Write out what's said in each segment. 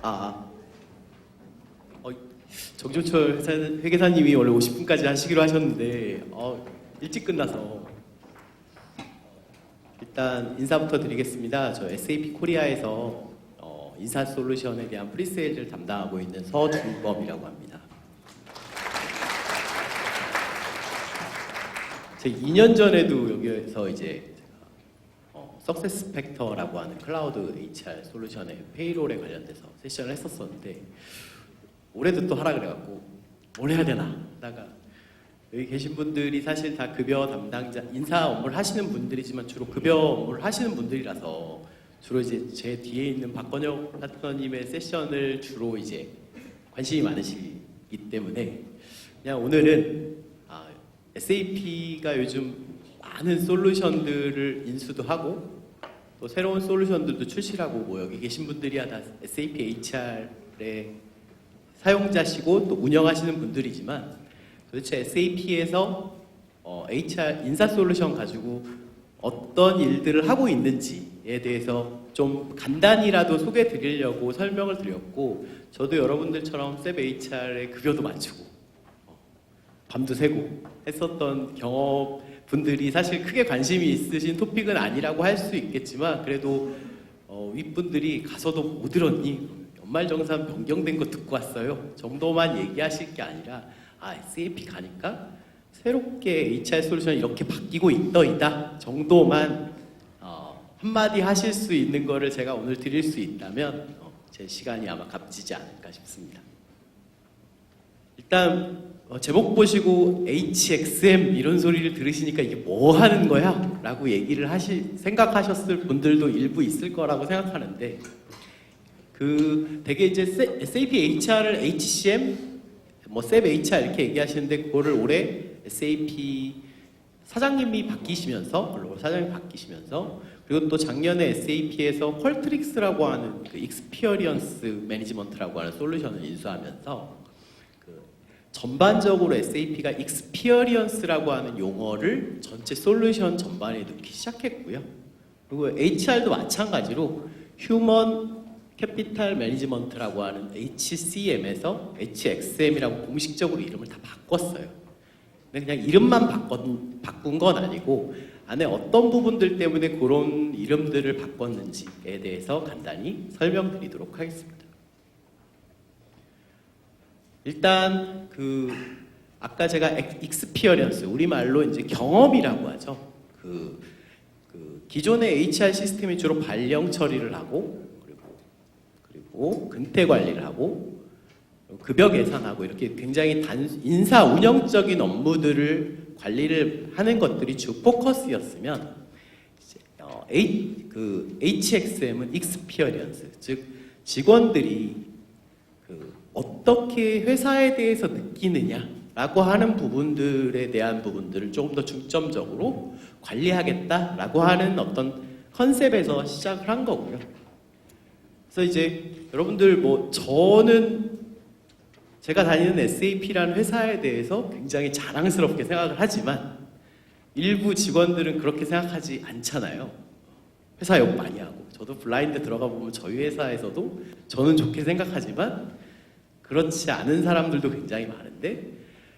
아, 어, 정조철 회계사님이 원래 50분까지 하시기로 하셨는데 일찍 끝나서 일단 인사부터 드리겠습니다. 저 SAP 코리아에서 인사 솔루션에 대한 프리세일을 담당하고 있는 서준범이라고 합니다. 제가 2년 전에도 여기에서 이제 석세스 팩터라고 하는 클라우드 HR 솔루션의 페이롤에 관련돼서 세션을 했었었는데 올해도 또 하라 그래갖고 뭘 해야 되나 하다가 여기 계신 분들이 사실 다 급여 담당자, 인사 업무를 하시는 분들이지만 주로 급여 업무를 하시는 분들이라서 주로 이제 제 뒤에 있는 박건혁 파트너님의 세션을 주로 이제 관심이 많으시기 때문에 그냥 오늘은 SAP가 요즘 많은 솔루션들을 인수도 하고 또 새로운 솔루션들도 출시하고 뭐 여기 계신 분들이 다 SAP HR의 사용자시고 또 운영하시는 분들이지만 도대체 SAP에서 HR 인사 솔루션 가지고 어떤 일들을 하고 있는지에 대해서 좀 간단히라도 소개해 드리려고 설명을 드렸고 저도 여러분들처럼 셉 HR의 급여도 맞추고 밤도 새고 했었던 경험분들이 사실 크게 관심이 있으신 토픽은 아니라고 할 수 있겠지만 그래도 윗분들이 가서도 뭐 들었니? 연말정산 변경된 거 듣고 왔어요 정도만 얘기하실 게 아니라 SAP 가니까 새롭게 HR 솔루션이 이렇게 바뀌고 있더이다 정도만 한마디 하실 수 있는 거를 제가 오늘 드릴 수 있다면 제 시간이 아마 값지지 않을까 싶습니다. 일단 제목 보시고 HXM 이런 소리를 들으시니까 이게 뭐 하는 거야? 라고 얘기를 생각하셨을 분들도 일부 있을 거라고 생각하는데 되게 이제 SAP HR을 HCM 셉 HR 이렇게 얘기하시는데 그거를 올해 SAP 사장님이 바뀌시면서 글로벌 사장님이 바뀌시면서 그리고 또 작년에 SAP에서 퀄트릭스라고 하는 그 익스피어리언스 매니지먼트라고 하는 솔루션을 인수하면서 전반적으로 SAP가 익스피어리언스라고 하는 용어를 전체 솔루션 전반에 넣기 시작했고요. 그리고 HR도 마찬가지로 휴먼 캐피탈 매니지먼트라고 하는 HCM에서 HXM이라고 공식적으로 이름을 다 바꿨어요. 근데 그냥 이름만 바꾼 건 아니고 안에 어떤 부분들 때문에 그런 이름들을 바꿨는지에 대해서 간단히 설명드리도록 하겠습니다. 일단 아까 제가 익스피어리언스 우리말로 이제 경험이라고 하죠. 기존의 HR 시스템이 주로 발령 처리를 하고 그리고 근태 관리를 하고 급여 계산하고 이렇게 굉장히 인사 운영적인 업무들을 관리를 하는 것들이 주 포커스였으면 HXM은 익스피어리언스 즉 직원들이 어떻게 회사에 대해서 느끼느냐라고 하는 부분들에 대한 부분들을 조금 더 중점적으로 관리하겠다라고 하는 어떤 컨셉에서 시작을 한 거고요. 그래서 이제 여러분들 저는 제가 다니는 SAP라는 회사에 대해서 굉장히 자랑스럽게 생각을 하지만 일부 직원들은 그렇게 생각하지 않잖아요. 회사 욕 많이 하고 저도 블라인드 들어가 보면 저희 회사에서도 저는 좋게 생각하지만 그렇지 않은 사람들도 굉장히 많은데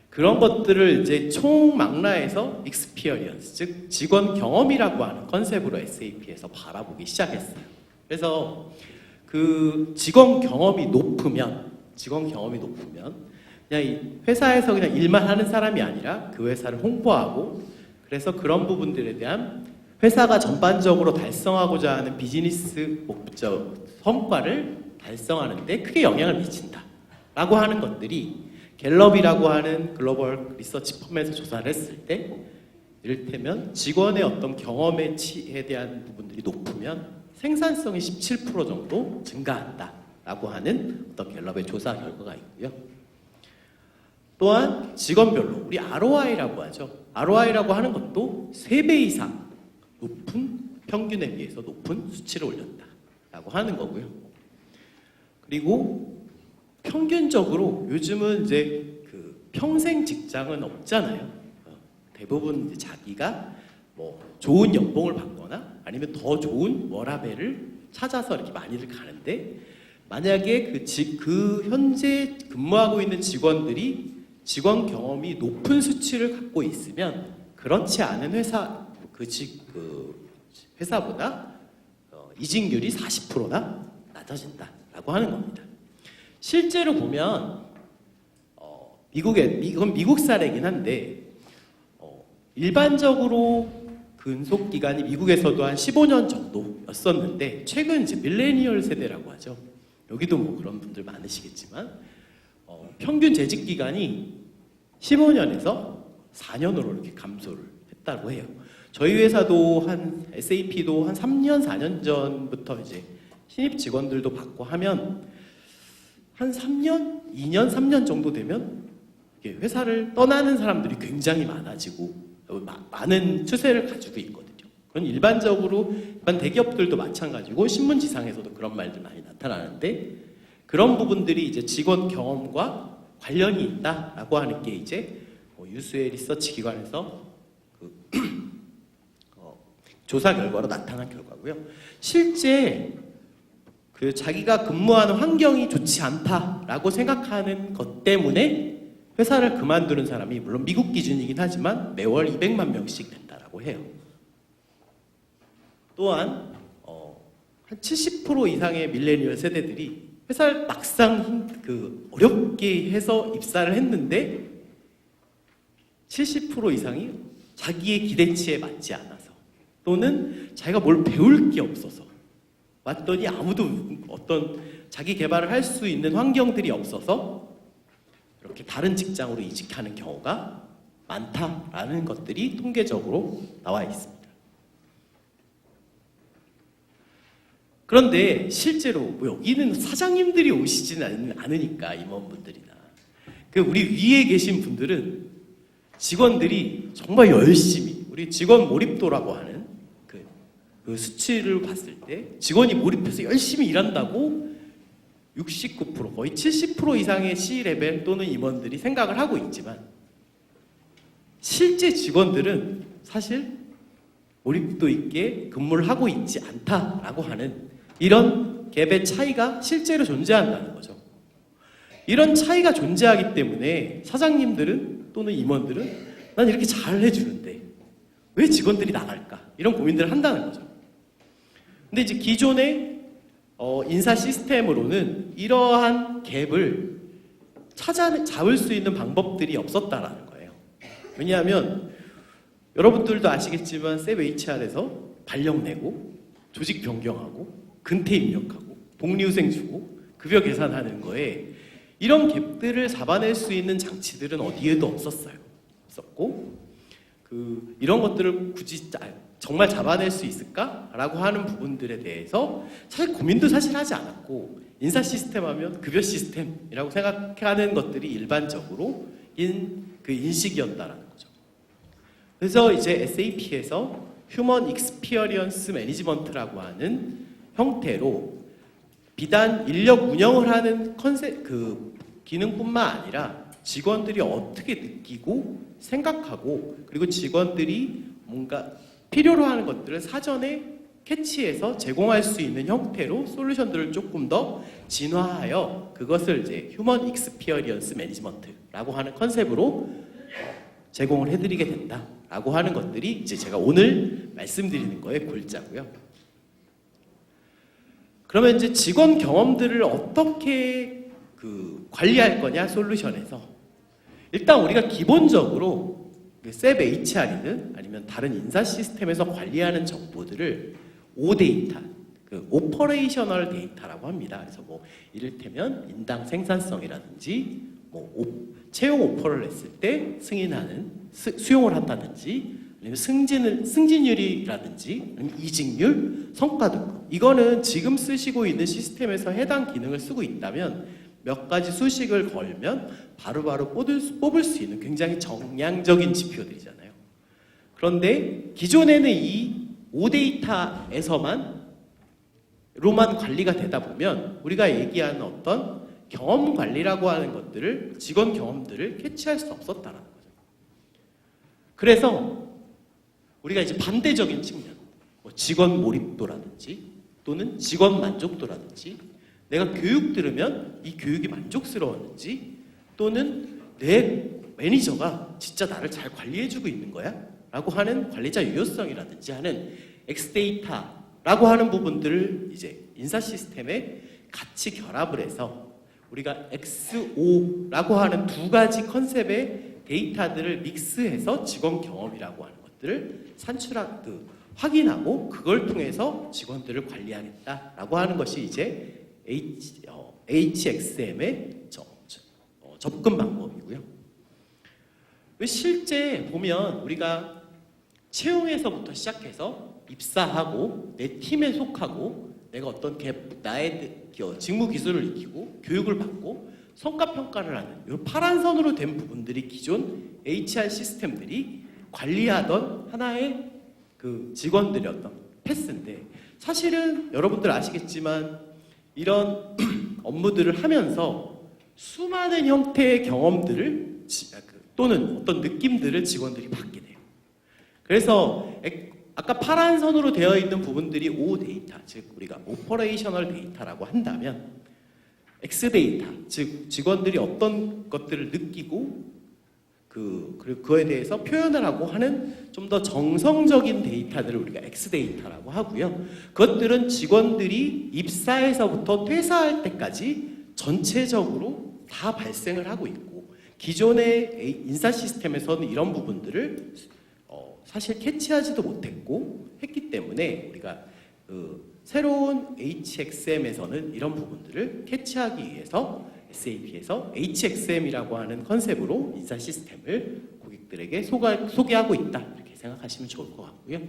그런 것들을 이제 총망라해서 익스피어리언스 즉 직원 경험이라고 하는 컨셉으로 SAP에서 바라보기 시작했어요. 그래서 직원 경험이 높으면 그냥 이 회사에서 그냥 일만 하는 사람이 아니라 그 회사를 홍보하고 그래서 그런 부분들에 대한 회사가 전반적으로 달성하고자 하는 비즈니스 목적 성과를 달성하는 데 크게 영향을 미친다 라고 하는 것들이 갤럽이라고 하는 글로벌 리서치 펌에서 조사를 했을 때 이를테면 직원의 어떤 경험에 대한 부분들이 높으면 생산성이 17% 정도 증가한다 라고 하는 어떤 갤럽의 조사 결과가 있고요. 또한 직원별로 우리 ROI라고 하죠. ROI라고 하는 것도 3배 이상 높은 평균에 비해서 높은 수치를 올렸다 라고 하는 거고요. 그리고 평균적으로 요즘은 이제 평생 직장은 없잖아요. 대부분 이제 자기가 좋은 연봉을 받거나 아니면 더 좋은 워라밸을 찾아서 이렇게 많이들 가는데 만약에 그 현재 근무하고 있는 직원들이 직원 경험이 높은 수치를 갖고 있으면 그렇지 않은 회사보다 이직률이 40%나 낮아진다라고 하는 겁니다. 실제로 보면 이건 미국 사례긴 한데 일반적으로 근속 기간이 미국에서도 한 15년 정도였었는데 최근 이제 밀레니얼 세대라고 하죠. 여기도 뭐 그런 분들 많으시겠지만 평균 재직 기간이 15년에서 4년으로 이렇게 감소를 했다고 해요. 저희 회사도 SAP도 한 3년, 4년 전부터 이제 신입 직원들도 받고 하면 한 3년, 2년, 3년 정도 되면 회사를 떠나는 사람들이 굉장히 많아지고 많은 추세를 가지고 있거든요. 그건 일반 대기업들도 마찬가지고 신문지상에서도 그런 말들 많이 나타나는데 그런 부분들이 이제 직원 경험과 관련이 있다라고 하는 게 이제 유수의 리서치 기관에서 조사 결과로 나타난 결과고요. 실제 자기가 근무하는 환경이 좋지 않다라고 생각하는 것 때문에 회사를 그만두는 사람이 물론 미국 기준이긴 하지만 매월 200만 명씩 된다라고 해요. 또한 한 70% 이상의 밀레니얼 세대들이 회사를 막상 어렵게 해서 입사를 했는데 70% 이상이 자기의 기대치에 맞지 않아서 또는 자기가 뭘 배울 게 없어서 왔더니 아무도 자기 개발을 할 수 있는 환경들이 없어서 이렇게 다른 직장으로 이직하는 경우가 많다라는 것들이 통계적으로 나와 있습니다. 그런데 실제로 여기는 사장님들이 오시지는 않으니까 임원분들이나 우리 위에 계신 분들은 직원들이 정말 열심히 우리 직원 몰입도라고 하는 그 수치를 봤을 때 직원이 몰입해서 열심히 일한다고 69% 거의 70% 이상의 C레벨 또는 임원들이 생각을 하고 있지만 실제 직원들은 사실 몰입도 있게 근무를 하고 있지 않다라고 하는 이런 갭의 차이가 실제로 존재한다는 거죠. 이런 차이가 존재하기 때문에 사장님들은 또는 임원들은 난 이렇게 잘 해주는데 왜 직원들이 나갈까? 이런 고민들을 한다는 거죠. 근데 이제 기존의 인사 시스템으로는 이러한 갭을 잡을 수 있는 방법들이 없었다라는 거예요. 왜냐하면 여러분들도 아시겠지만 셉 HR에서 발령 내고 조직 변경하고 근태 입력하고 복리후생 주고 급여 계산하는 거에 이런 갭들을 잡아낼 수 있는 장치들은 어디에도 없었고 이런 것들을 굳이 정말 잡아낼 수 있을까라고 하는 부분들에 대해서 사실 고민도 사실 하지 않았고 인사 시스템 하면 급여 시스템이라고 생각하는 것들이 일반적으로 인식이었다라는 거죠. 그래서 이제 SAP에서 휴먼 익스피리언스 매니지먼트라고 하는 형태로 비단 인력 운영을 하는 기능뿐만 아니라 직원들이 어떻게 느끼고 생각하고 그리고 직원들이 뭔가 필요로 하는 것들을 사전에 캐치해서 제공할 수 있는 형태로 솔루션들을 조금 더 진화하여 그것을 이제 휴먼 익스피리언스 매니지먼트라고 하는 컨셉으로 제공을 해드리게 된다라고 하는 것들이 이제 제가 오늘 말씀드리는 거의 골자고요. 그러면 이제 직원 경험들을 어떻게 관리할 거냐 솔루션에서 일단 우리가 기본적으로 셉 HR이든 아니면 다른 인사 시스템에서 관리하는 정보들을 오데이터, 오퍼레이셔널 데이터라고 합니다. 그래서 뭐 이를테면 인당 생산성이라든지 채용 오퍼를 했을 때 수용을 한다든지 아니면 승진율이라든지 아니면 이직률, 성과 등급 이거는 지금 쓰시고 있는 시스템에서 해당 기능을 쓰고 있다면 몇 가지 수식을 걸면 바로바로 뽑을 수 있는 굉장히 정량적인 지표들이잖아요. 그런데 기존에는 이 오데이터에서만 로만 관리가 되다 보면 우리가 얘기하는 어떤 경험 관리라고 하는 것들을 직원 경험들을 캐치할 수 없었다라는 거죠. 그래서 우리가 이제 반대적인 측면, 직원 몰입도라든지 또는 직원 만족도라든지 내가 교육 들으면 이 교육이 만족스러웠는지, 또는 내 매니저가 진짜 나를 잘 관리해주고 있는 거야? 라고 하는 관리자 유효성이라든지 하는 X데이터라고 하는 부분들을 이제 인사 시스템에 같이 결합을 해서 우리가 XO라고 하는 두 가지 컨셉의 데이터들을 믹스해서 직원 경험이라고 하는 것들을 확인하고 그걸 통해서 직원들을 관리하겠다라고 하는 것이 이제 HXM의 접근 방법이고요. 실제 보면 우리가 채용에서부터 시작해서 입사하고 내 팀에 속하고 내가 어떤 나의 직무 기술을 익히고 교육을 받고 성과 평가를 하는 이 파란 선으로 된 부분들이 기존 HR 시스템들이 관리하던 하나의 그 직원들의 어떤 패스인데, 사실은 여러분들 아시겠지만 이런 업무들을 하면서 수많은 형태의 경험들을 또는 어떤 느낌들을 직원들이 받게 돼요. 그래서 아까 파란 선으로 되어 있는 부분들이 O 데이터, 즉 우리가 오퍼레이셔널 데이터라고 한다면, X 데이터, 즉 직원들이 어떤 것들을 느끼고 그리고 그거에 대해서 표현을 하고 하는 좀 더 정성적인 데이터들을 우리가 X 데이터라고 하고요. 그것들은 직원들이 입사에서부터 퇴사할 때까지 전체적으로 다 발생을 하고 있고, 기존의 인사 시스템에서는 이런 부분들을 사실 캐치하지도 못했고 했기 때문에 우리가 새로운 HXM에서는 이런 부분들을 캐치하기 위해서 SAP에서 HXM이라고 하는 컨셉으로 인사 시스템을 고객들에게 소개하고 있다, 이렇게 생각하시면 좋을 것 같고요.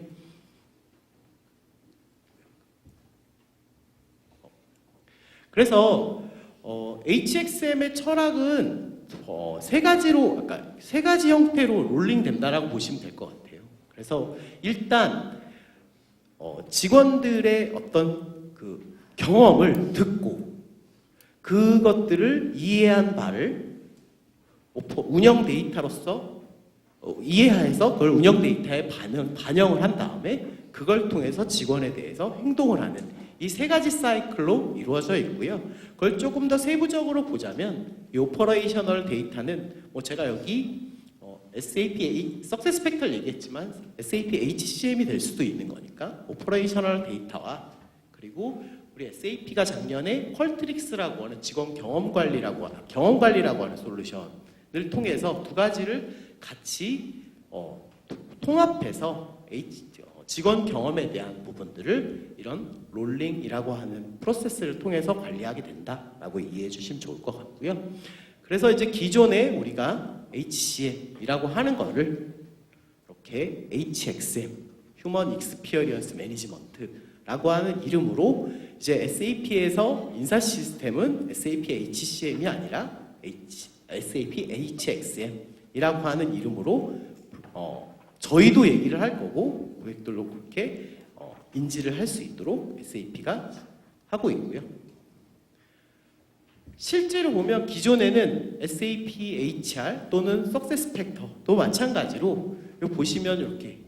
그래서 HXM의 철학은 세 가지 형태로 롤링된다라고 보시면 될 것 같아요. 그래서 일단 직원들의 어떤 그 경험을 듣고 그것들을 이해한 바를 운영 데이터로서 이해해서 그걸 운영 데이터에 반영을 한 다음에 그걸 통해서 직원에 대해서 행동을 하는 이 세 가지 사이클로 이루어져 있고요. 그걸 조금 더 세부적으로 보자면 이 오퍼레이셔널 데이터는 제가 여기 SAP 석세스 팩터를 얘기했지만 SAP HCM이 될 수도 있는 거니까 오퍼레이셔널 데이터와, 그리고 우리 SAP가 작년에 퀄트릭스라고 하는 직원 경험 관리라고 하는 솔루션을 통해서 두 가지를 같이 통합해서 직원 경험에 대한 부분들을 이런 롤링이라고 하는 프로세스를 통해서 관리하게 된다라고 이해해 주시면 좋을 것 같고요. 그래서 이제 기존에 우리가 HCM이라고 하는 거를 이렇게 HXM, 휴먼 익스피리언스 매니지먼트라고 하는 이름으로 이제 SAP에서 인사 시스템은 SAP HCM이 아니라 SAP HXM이라고 하는 이름으로 저희도 얘기를 할 거고 고객들도 그렇게 인지를 할 수 있도록 SAP가 하고 있고요. 실제로 보면 기존에는 SAP HR 또는 석세스 팩터도 마찬가지로 보시면 이렇게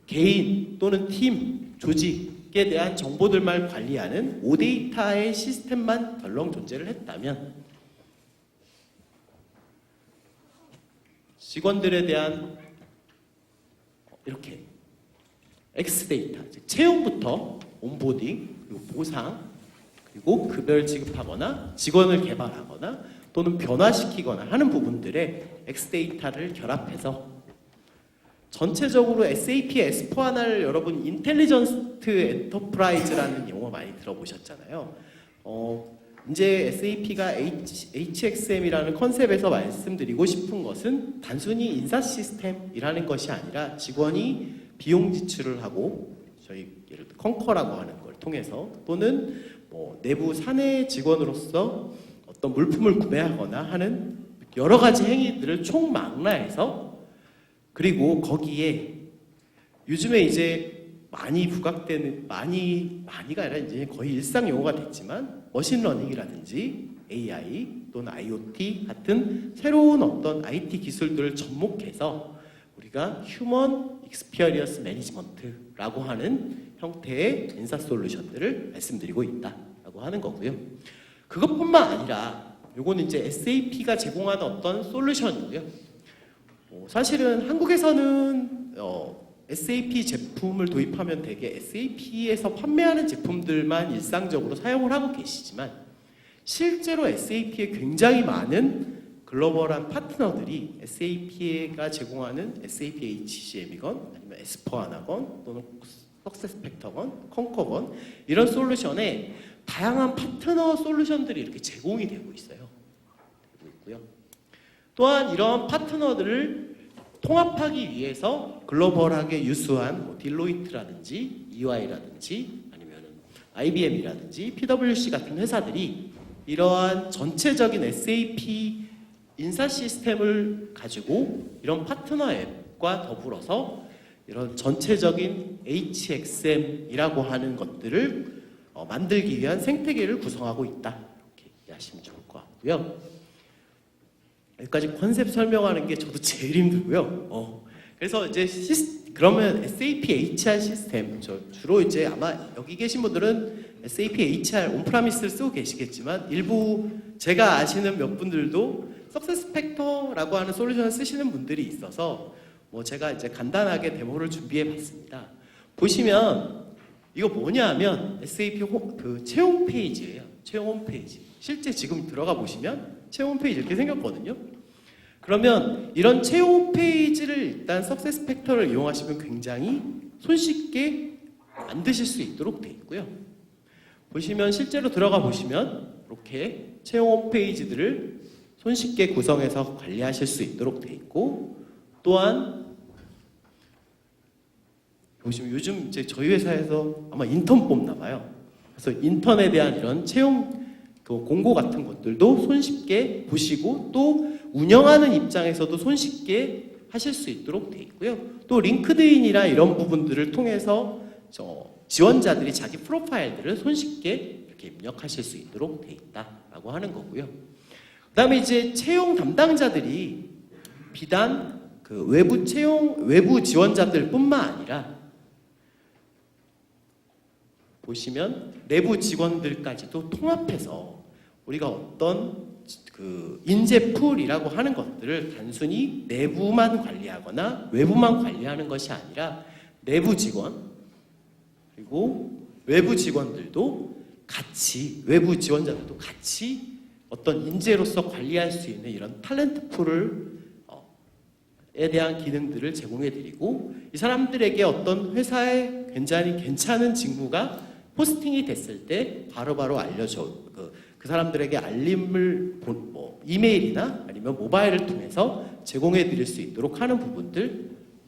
개인 또는 팀, 조직에 대한 정보들만 관리하는 오데이터의 시스템만 덜렁 존재를 했다면, 직원들에 대한 이렇게 X데이터, 채용부터 온보딩, 그리고 보상, 그리고 급여를 지급하거나 직원을 개발하거나 또는 변화시키거나 하는 부분들의 X데이터를 결합해서 전체적으로 SAP S/4HANA를 여러분 인텔리전트 엔터프라이즈라는 용어 많이 들어보셨잖아요. 이제 SAP가 HXM이라는 컨셉에서 말씀드리고 싶은 것은 단순히 인사 시스템이라는 것이 아니라 직원이 비용 지출을 하고 저희 예를 들어 컨커라고 하는 걸 통해서 또는 내부 사내 직원으로서 어떤 물품을 구매하거나 하는 여러 가지 행위들을 총망라해서, 그리고 거기에 요즘에 이제 많이 부각되는 많이가 아니라 이제 거의 일상 용어가 됐지만 머신러닝이라든지 AI 또는 IoT 같은 새로운 어떤 IT 기술들을 접목해서 우리가 휴먼 익스피리언스 매니지먼트라고 하는 형태의 인사 솔루션들을 말씀드리고 있다라고 라고 하는 거고요. 그것뿐만 아니라 요거는 이제 SAP가 제공하는 어떤 솔루션이고요. 사실은 한국에서는 SAP 제품을 도입하면 되게 SAP에서 판매하는 제품들만 일상적으로 사용을 하고 계시지만 실제로 SAP에 굉장히 많은 글로벌한 파트너들이 SAP가 제공하는 SAP HCM이건 아니면 S4하나건 또는 석세스팩터건 컨커건 이런 솔루션에 다양한 파트너 솔루션들이 이렇게 제공이 되고 있어요. 되고 있고요. 또한 이런 파트너들을 통합하기 위해서 글로벌하게 유수한 뭐 딜로이트라든지 EY라든지 아니면 IBM이라든지 PwC 같은 회사들이 이러한 전체적인 SAP 인사 시스템을 가지고 이런 파트너 앱과 더불어서 이런 전체적인 HXM이라고 하는 것들을 만들기 위한 생태계를 구성하고 있다. 이렇게 이해하시면 좋을 것 같고요. 여기까지 컨셉 설명하는 게 저도 제일 힘들고요. 그래서 이제 그러면 SAP HR 시스템, 주로 이제 아마 여기 계신 분들은 SAP HR 온프라미스를 쓰고 계시겠지만 일부 제가 아시는 몇 분들도 석세스팩터라고 하는 솔루션을 쓰시는 분들이 있어서 뭐 제가 이제 간단하게 데모를 준비해 봤습니다. 보시면 이거 뭐냐면 SAP 그 채용 페이지예요. 채용 홈페이지. 실제 지금 들어가 보시면 채용 홈페이지 이렇게 생겼거든요. 그러면 이런 채용 홈페이지를 일단 석세스팩터를 이용하시면 굉장히 손쉽게 만드실 수 있도록 되어 있고요. 보시면 실제로 들어가 보시면 이렇게 채용 홈페이지들을 손쉽게 구성해서 관리하실 수 있도록 되어 있고 또한 보시면 요즘 이제 저희 회사에서 아마 인턴 뽑나 봐요. 그래서 인턴에 대한 이런 채용 공고 같은 것들도 손쉽게 보시고 또 운영하는 입장에서도 손쉽게 하실 수 있도록 되어 있고요. 또 링크드인이나 이런 부분들을 통해서 지원자들이 자기 프로파일들을 손쉽게 이렇게 입력하실 수 있도록 되어 있다라고 하는 거고요. 그 다음에 이제 채용 담당자들이 비단 그 외부 지원자들 뿐만 아니라 보시면 내부 직원들까지도 통합해서 우리가 어떤 그 인재풀이라고 하는 것들을 단순히 내부만 관리하거나 외부만 관리하는 것이 아니라 내부 직원 그리고 외부 직원들도 같이 외부 지원자들도 같이 어떤 인재로서 관리할 수 있는 이런 탤런트 풀에 대한 기능들을 제공해드리고 이 사람들에게 어떤 회사에 굉장히 괜찮은 직무가 포스팅이 됐을 때 바로바로 알려줘 그 사람들에게 알림을 뭐 이메일이나 아니면 모바일을 통해서 제공해드릴 수 있도록 하는 부분들에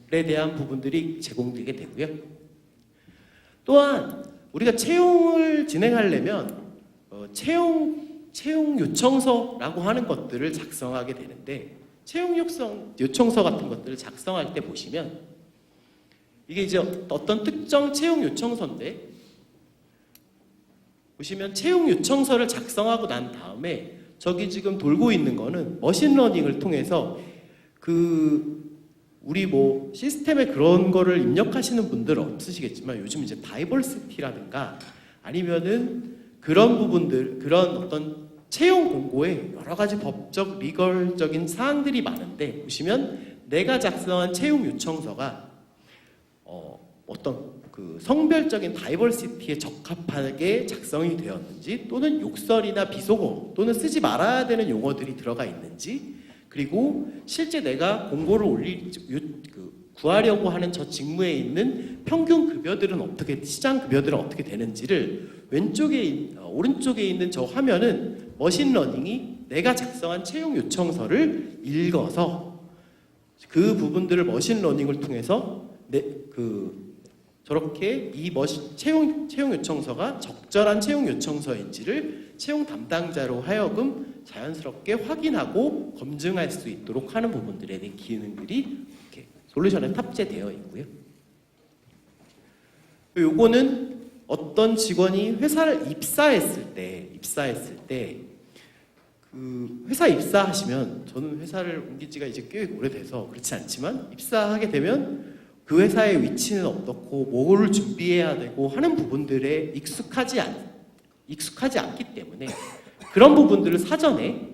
대한 부분들이 제공되게 되고요. 또한 우리가 채용을 진행하려면 채용 요청서라고 하는 것들을 작성하게 되는데 채용 요청서 같은 것들을 작성할 때 보시면 이게 이제 어떤 특정 채용 요청서인데 보시면 채용 요청서를 작성하고 난 다음에 저기 지금 돌고 있는 거는 머신러닝을 통해서 우리 뭐 시스템에 그런 거를 입력하시는 분들은 없으시겠지만 요즘 이제 다이버시티라든가 아니면은 그런 부분들 그런 어떤 채용 공고에 여러 가지 법적 리걸적인 사항들이 많은데 보시면 내가 작성한 채용 요청서가 어떤 그 성별적인 다이버시티에 적합하게 작성이 되었는지 또는 욕설이나 비속어 또는 쓰지 말아야 되는 용어들이 들어가 있는지 그리고 실제 내가 공고를 구하려고 하는 저 직무에 있는 평균 급여들은 시장 급여들은 어떻게 되는지를 오른쪽에 있는 저 화면은 머신러닝이 내가 작성한 채용 요청서를 읽어서 그 부분들을 머신러닝을 통해서 저렇게 이 채용 요청서가 적절한 채용 요청서인지를 채용 담당자로 하여금 자연스럽게 확인하고 검증할 수 있도록 하는 부분들에 대한 기능들이 이렇게 솔루션에 탑재되어 있고요. 요거는 어떤 직원이 회사를 입사했을 때 그 회사 입사하시면 저는 회사를 옮긴 지가 이제 꽤 오래돼서 그렇지 않지만 입사하게 되면 그 회사의 위치는 어떻고 뭐를 준비해야 되고 하는 부분들에 익숙하지 익숙하지 않기 때문에 그런 부분들을 사전에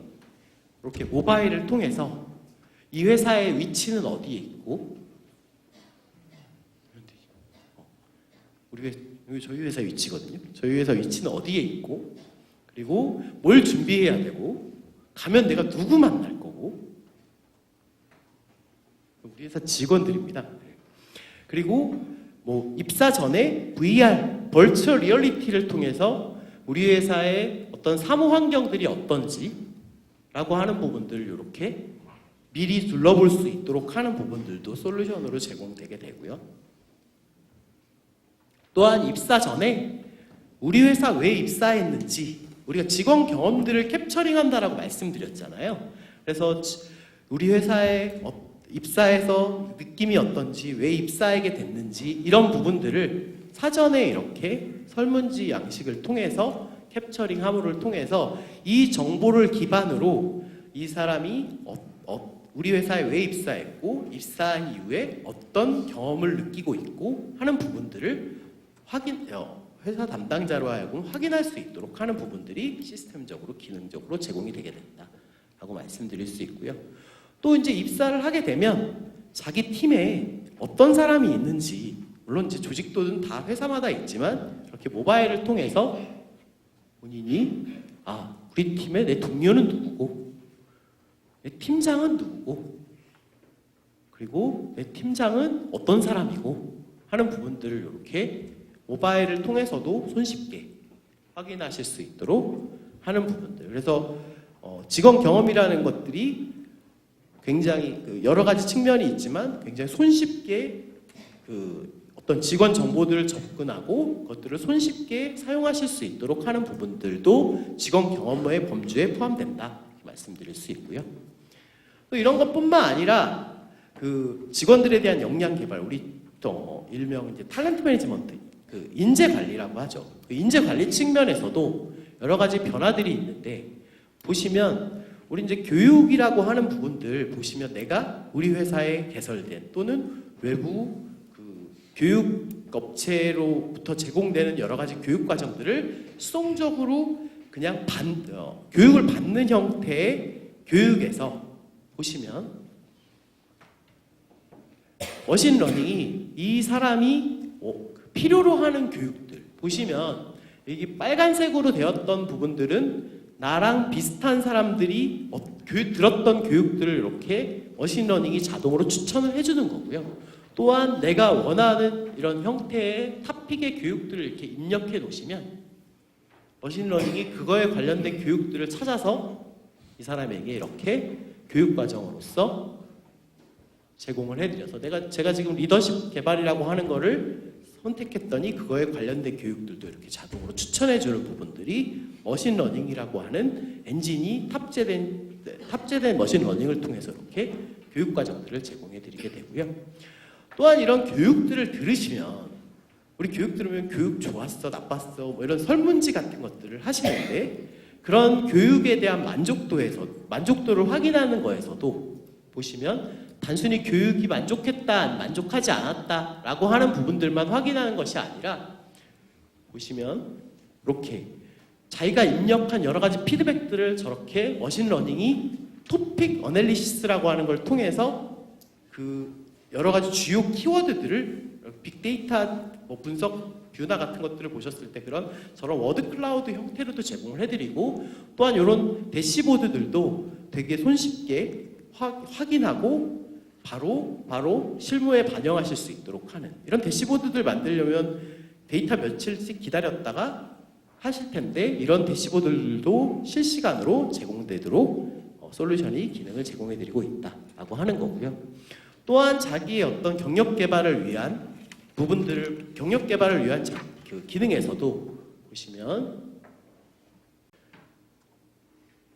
이렇게 모바일을 통해서 이 회사의 위치는 어디에 있고, 여기 저희 회사 위치거든요. 저희 회사 위치는 어디에 있고, 그리고 뭘 준비해야 되고, 가면 내가 누구 만날 거고, 우리 회사 직원들입니다. 그리고 뭐 입사 전에 VR, 벌추얼 리얼리티를 통해서 우리 회사의 어떤 사무 환경들이 어떤지 라고 하는 부분들을 이렇게 미리 둘러볼 수 있도록 하는 부분들도 솔루션으로 제공되게 되고요. 또한 입사 전에 우리 회사 왜 입사했는지 우리가 직원 경험들을 캡처링한다라고 말씀드렸잖아요. 그래서 우리 회사에 입사해서 느낌이 어떤지, 왜 입사하게 됐는지 이런 부분들을 사전에 이렇게 설문지 양식을 통해서 캡처링 하무를 통해서 이 정보를 기반으로 이 사람이 우리 회사에 왜 입사했고 입사한 이후에 어떤 경험을 느끼고 있고 하는 부분들을 회사 담당자로 하여금 확인할 수 있도록 하는 부분들이 시스템적으로 기능적으로 제공이 되게 된다라고 말씀드릴 수 있고요. 또 이제 입사를 하게 되면 자기 팀에 어떤 사람이 있는지, 물론 이제 조직도는 다 회사마다 있지만 이렇게 모바일을 통해서 본인이 우리 팀의 내 동료는 누구고, 내 팀장은 누구고, 그리고 내 팀장은 어떤 사람이고 하는 부분들을 이렇게 모바일을 통해서도 손쉽게 확인하실 수 있도록 하는 부분들. 그래서 직원 경험이라는 것들이 굉장히 여러 가지 측면이 있지만 굉장히 손쉽게 어떤 직원 정보들을 접근하고 그것들을 손쉽게 사용하실 수 있도록 하는 부분들도 직원 경험의 범주에 포함된다 이렇게 말씀드릴 수 있고요. 또 이런 것뿐만 아니라 직원들에 대한 역량 개발, 우리 또 일명 이제 탤런트 매니지먼트, 인재 관리라고 하죠. 인재 관리 측면에서도 여러 가지 변화들이 있는데 보시면 우리 이제 교육이라고 하는 부분들 보시면 내가 우리 회사에 개설된 또는 외부 교육 업체로부터 제공되는 여러 가지 교육 과정들을 수동적으로 그냥 교육을 받는 형태의 교육에서 보시면 머신러닝이 이 사람이 필요로 하는 교육들 보시면 여기 빨간색으로 되었던 부분들은 나랑 비슷한 사람들이 들었던 교육들을 이렇게 머신러닝이 자동으로 추천을 해주는 거고요. 또한 내가 원하는 이런 형태의 탑픽의 교육들을 이렇게 입력해 놓으시면 머신러닝이 그거에 관련된 교육들을 찾아서 이 사람에게 이렇게 교육과정으로서 제공을 해드려서 제가 지금 리더십 개발이라고 하는 거를 선택했더니 그거에 관련된 교육들도 이렇게 자동으로 추천해주는 부분들이 머신러닝이라고 하는 엔진이 탑재된 머신러닝을 통해서 이렇게 교육과정들을 제공해드리게 되고요. 또한 이런 교육들을 들으시면 우리 교육 들으면 교육 좋았어, 나빴어 뭐 이런 설문지 같은 것들을 하시는데 그런 교육에 대한 만족도를 확인하는 거에서도 보시면 단순히 교육이 만족했다, 만족하지 않았다라고 하는 부분들만 확인하는 것이 아니라 보시면 이렇게 자기가 입력한 여러 가지 피드백들을 저렇게 머신러닝이 토픽 어널리시스라고 하는 걸 통해서 여러 가지 주요 키워드들을 빅데이터 분석 뷰나 같은 것들을 보셨을 때 저런 워드 클라우드 형태로도 제공을 해드리고 또한 이런 대시보드들도 되게 손쉽게 확인하고 바로 실무에 반영하실 수 있도록 하는 이런 대시보드들 만들려면 데이터 며칠씩 기다렸다가 하실 텐데 이런 대시보드들도 실시간으로 제공되도록 솔루션이 기능을 제공해드리고 있다라고 하는 거고요. 또한 자기의 어떤 경력 개발을 위한 기능에서도 보시면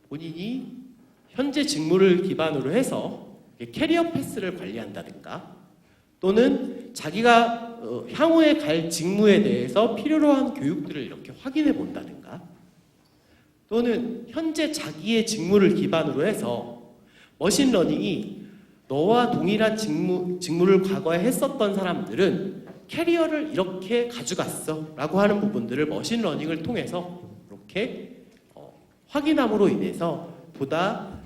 본인이 현재 직무를 기반으로 해서 캐리어 패스를 관리한다든가 또는 자기가 향후에 갈 직무에 대해서 필요로 한 교육들을 이렇게 확인해 본다든가 또는 현재 자기의 직무를 기반으로 해서 머신러닝이 너와 동일한 직무를 과거에 했었던 사람들은 캐리어를 이렇게 가져갔어 라고 하는 부분들을 머신러닝을 통해서 이렇게 확인함으로 인해서 보다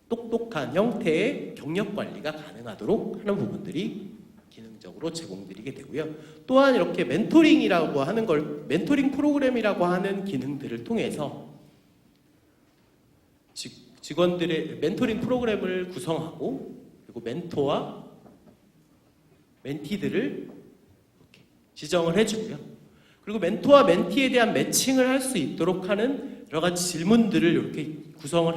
똑똑한 형태의 경력 관리가 가능하도록 하는 부분들이 기능적으로 제공드리게 되고요. 또한 이렇게 멘토링이라고 하는 멘토링 프로그램이라고 하는 기능들을 통해서 직원들의 멘토링 프로그램을 구성하고 그리고 멘토와 멘티들을 이렇게 지정을 해주고요. 그리고 멘토와 멘티에 대한 매칭을 할 수 있도록 하는 여러 가지 질문들을 이렇게 구성을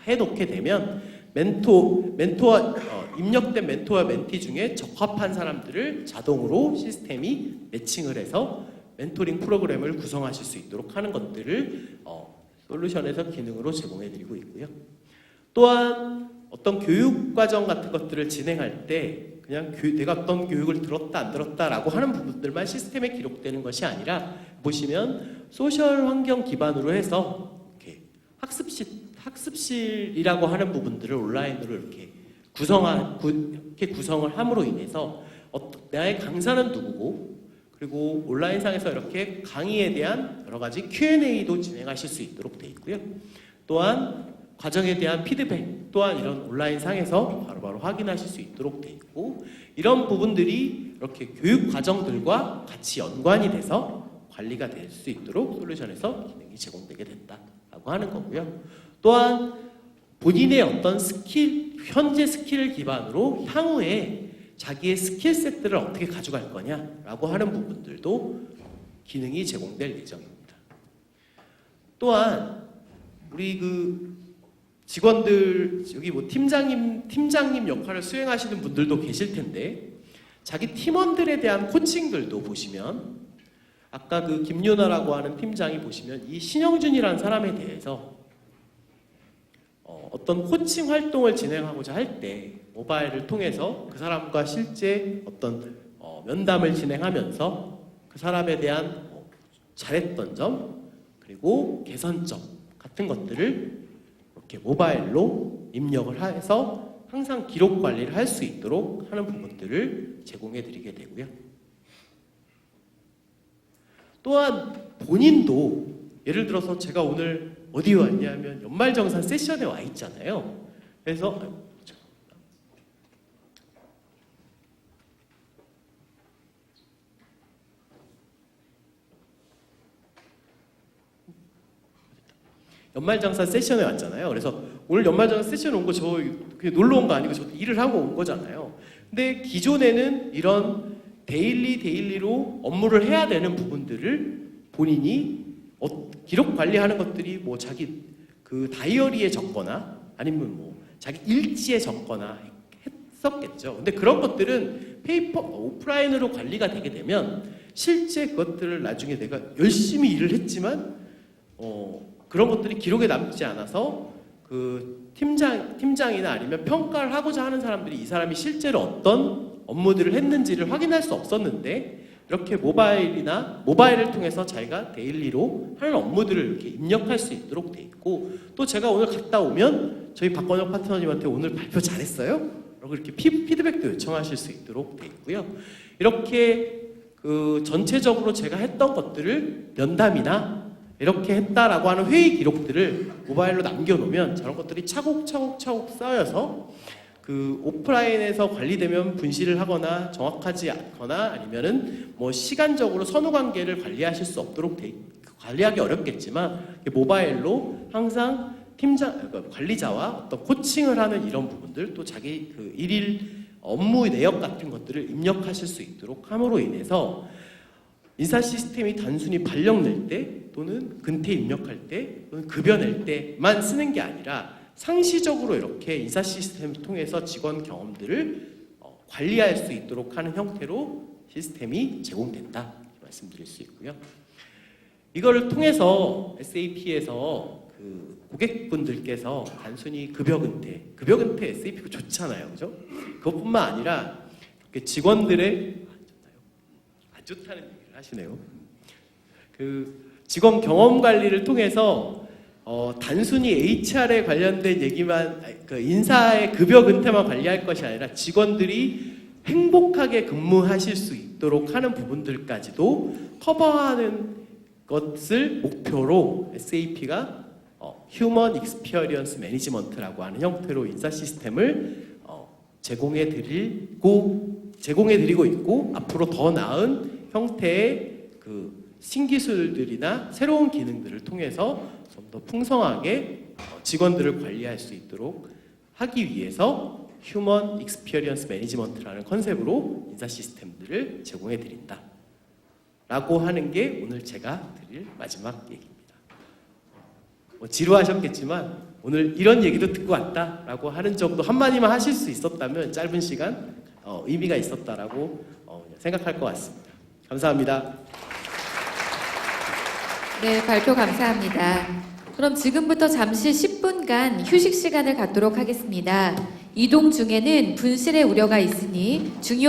해놓게 되면 멘토와 입력된 멘토와 멘티 중에 적합한 사람들을 자동으로 시스템이 매칭을 해서 멘토링 프로그램을 구성하실 수 있도록 하는 것들을 솔루션에서 기능으로 제공해드리고 있고요. 또한 어떤 교육 과정 같은 것들을 진행할 때 그냥 내가 어떤 교육을 들었다 안 들었다라고 하는 부분들만 시스템에 기록되는 것이 아니라 보시면 소셜 환경 기반으로 해서 이렇게 학습실이라고 하는 부분들을 온라인으로 이렇게 구성을 함으로 인해서 나의 강사는 누구고 그리고 온라인상에서 이렇게 강의에 대한 여러 가지 Q&A도 진행하실 수 있도록 되어 있고요. 또한 과정에 대한 피드백 또한 이런 온라인상에서 바로바로 확인하실 수 있도록 되어 있고 이런 부분들이 이렇게 교육 과정들과 같이 연관이 돼서 관리가 될 수 있도록 솔루션에서 기능이 제공되게 된다라고 하는 거고요. 또한 본인의 어떤 현재 스킬을 기반으로 향후에 자기의 스킬셋들을 어떻게 가져갈 거냐라고 하는 부분들도 기능이 제공될 예정입니다. 또한 우리 직원들 여기 팀장님 역할을 수행하시는 분들도 계실 텐데 자기 팀원들에 대한 코칭들도 보시면 아까 김윤아라고 하는 팀장이 보시면 이 신영준이라는 사람에 대해서 어떤 코칭 활동을 진행하고자 할 때 모바일을 통해서 그 사람과 실제 어떤 면담을 진행하면서 그 사람에 대한 잘했던 점 그리고 개선점 같은 것들을 이렇게 모바일로 입력을 해서 항상 기록 관리를 할 수 있도록 하는 부분들을 제공해 드리게 되고요. 또한 본인도 예를 들어서 제가 오늘 어디에 왔냐면 연말정산 세션에 와 있잖아요. 그래서 연말정산 세션에 왔잖아요. 그래서 오늘 연말정산 세션 온 거 저 그냥 놀러 온 거 아니고 저 일을 하고 온 거잖아요. 근데 기존에는 이런 데일리로 업무를 해야 되는 부분들을 본인이 기록 관리하는 것들이 뭐 자기 다이어리에 적거나 아니면 뭐 자기 일지에 적거나 했었겠죠. 근데 그런 것들은 오프라인으로 관리가 되게 되면 실제 그것들을 나중에 내가 열심히 일을 했지만 그런 것들이 기록에 남지 않아서 팀장이나 아니면 평가를 하고자 하는 사람들이 이 사람이 실제로 어떤 업무들을 했는지를 확인할 수 없었는데 이렇게 모바일을 통해서 자기가 데일리로 하는 업무들을 이렇게 입력할 수 있도록 돼 있고 또 제가 오늘 갔다 오면 저희 박건혁 파트너님한테 오늘 발표 잘했어요? 라고 이렇게 피드백도 요청하실 수 있도록 돼 있고요. 이렇게 전체적으로 제가 했던 것들을 면담이나 이렇게 했다라고 하는 회의 기록들을 모바일로 남겨놓으면 저런 것들이 차곡차곡 쌓여서 오프라인에서 관리되면 분실을 하거나 정확하지 않거나 아니면은 뭐 시간적으로 선후 관계를 관리하실 수 없도록 관리하기 어렵겠지만 모바일로 항상 관리자와 어떤 코칭을 하는 이런 부분들 또 자기 일일 업무 내역 같은 것들을 입력하실 수 있도록 함으로 인해서 인사 시스템이 단순히 발령 낼 때 또는 근태 입력할 때 또는 급여 낼 때만 쓰는 게 아니라 상시적으로 이렇게 인사 시스템을 통해서 직원 경험들을 관리할 수 있도록 하는 형태로 시스템이 제공된다 말씀드릴 수 있고요. 이거를 통해서 SAP에서 고객분들께서 단순히 급여 근태 SAP가 좋잖아요, 그죠? 그것뿐만 아니라 직원들의 안 좋다는 얘기를 하시네요. 직원 경험 관리를 통해서 단순히 HR에 관련된 얘기만 인사의 급여 근태만 관리할 것이 아니라 직원들이 행복하게 근무하실 수 있도록 하는 부분들까지도 커버하는 것을 목표로 SAP가 휴먼 익스피리언스 매니지먼트라고 하는 형태로 인사 시스템을 제공해드리고 있고, 앞으로 더 나은 형태의 그 신기술들이나 새로운 기능들을 통해서 좀 더 풍성하게 직원들을 관리할 수 있도록 하기 위해서 휴먼 익스피리언스 매니지먼트라는 컨셉으로 인사 시스템들을 제공해 드린다 라고 하는 게 오늘 제가 드릴 마지막 얘기입니다. 지루하셨겠지만 오늘 이런 얘기도 듣고 왔다 라고 하는 정도 한마디만 하실 수 있었다면 짧은 시간 의미가 있었다라고 생각할 것 같습니다. 감사합니다. 네, 발표 감사합니다. 그럼 지금부터 잠시 10분간 휴식 시간을 갖도록 하겠습니다. 이동 중에는 분실의 우려가 있으니 중요